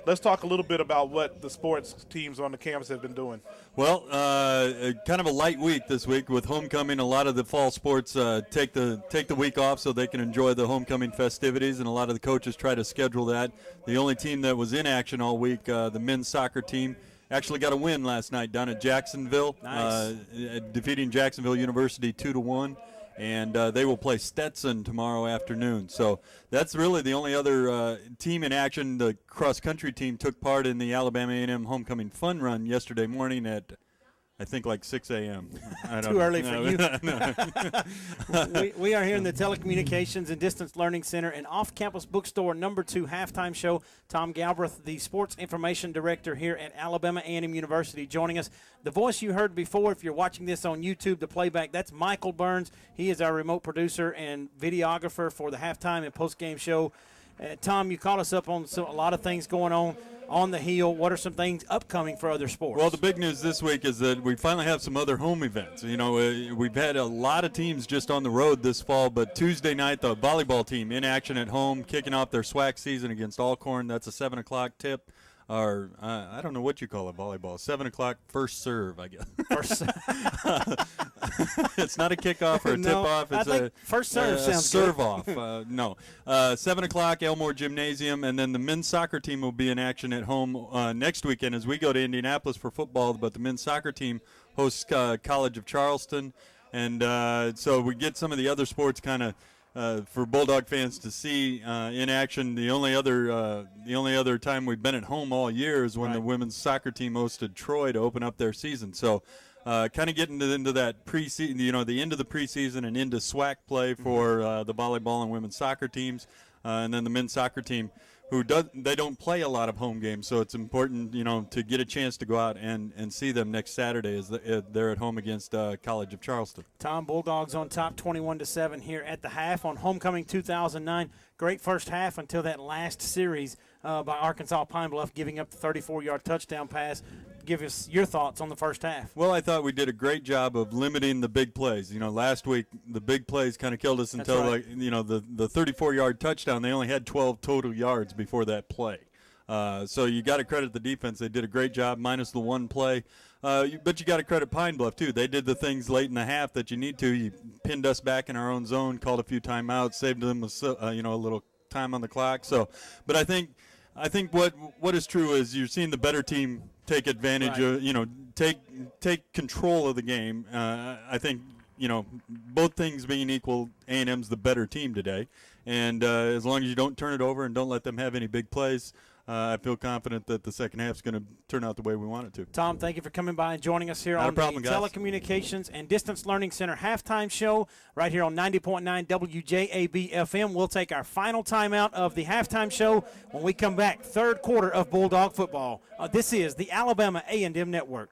let's talk a little bit about what the sports teams on the campus have been doing. Well, kind of a light week this week with homecoming. A lot of the fall sports take the week off so they can enjoy the homecoming festivities, and a lot of the coaches try to schedule that. The only team that was in action all week, the men's soccer team, actually got a win last night down at Jacksonville, nice. Defeating Jacksonville University 2-1. And they will play Stetson tomorrow afternoon. So that's really the only other team in action. The cross-country team took part in the Alabama A&M Homecoming Fun Run yesterday morning at, I think, like 6 a.m. Too early for you. we are here in the Telecommunications and Distance Learning Center and Off-Campus Bookstore number 2 halftime show. Tom Galbraith, the Sports Information Director here at Alabama A&M University, joining us. The voice you heard before, if you're watching this on YouTube, the playback, that's Michael Burns. He is our remote producer and videographer for the halftime and postgame show. Tom, you caught us up on a lot of things going on the Hill. What are some things upcoming for other sports? Well, the big news this week is that we finally have some other home events. You know, we've had a lot of teams just on the road this fall, but Tuesday night, the volleyball team in action at home, kicking off their SWAC season against Alcorn. That's a 7 o'clock tip. Or I don't know what you call it, volleyball. 7 o'clock first serve, I guess. It's not a kickoff or a tip-off. It's a first serve sounds serve-off. No. 7 o'clock, Elmore Gymnasium, and then the men's soccer team will be in action at home next weekend as we go to Indianapolis for football, but the men's soccer team hosts College of Charleston. And so we get some of the other sports kind of for Bulldog fans to see in action. The only other time we've been at home all year is when the women's soccer team hosted Troy to open up their season. So kind of getting into that preseason, the end of the preseason and into SWAC play for the volleyball and women's soccer teams, and then the men's soccer team, they don't play a lot of home games, so it's important, to get a chance to go out and see them next Saturday as they're at home against College of Charleston. Tom, Bulldogs on top 21-7 here at the half on Homecoming 2009. Great first half until that last series by Arkansas Pine Bluff giving up the 34-yard touchdown pass. Give us your thoughts on the first half. Well, I thought we did a great job of limiting the big plays. Last week the big plays kind of killed us until the 34-yard touchdown. They only had 12 total yards before that play. So you got to credit the defense. They did a great job, minus the one play. But you got to credit Pine Bluff too. They did the things late in the half that you need to. You pinned us back in our own zone, called a few timeouts, saved them a little time on the clock. So, but I think what is true is you're seeing the better team take advantage of, take control of the game. I think, both things being equal, A&M's the better team today. And as long as you don't turn it over and don't let them have any big plays, I feel confident that the second half is going to turn out the way we want it to. Tom, thank you for coming by and joining us here on the Telecommunications and Distance Learning Center halftime show right here on 90.9 WJAB FM. We'll take our final timeout of the halftime show when we come back. Third quarter of Bulldog football. This is the Alabama A&M Network.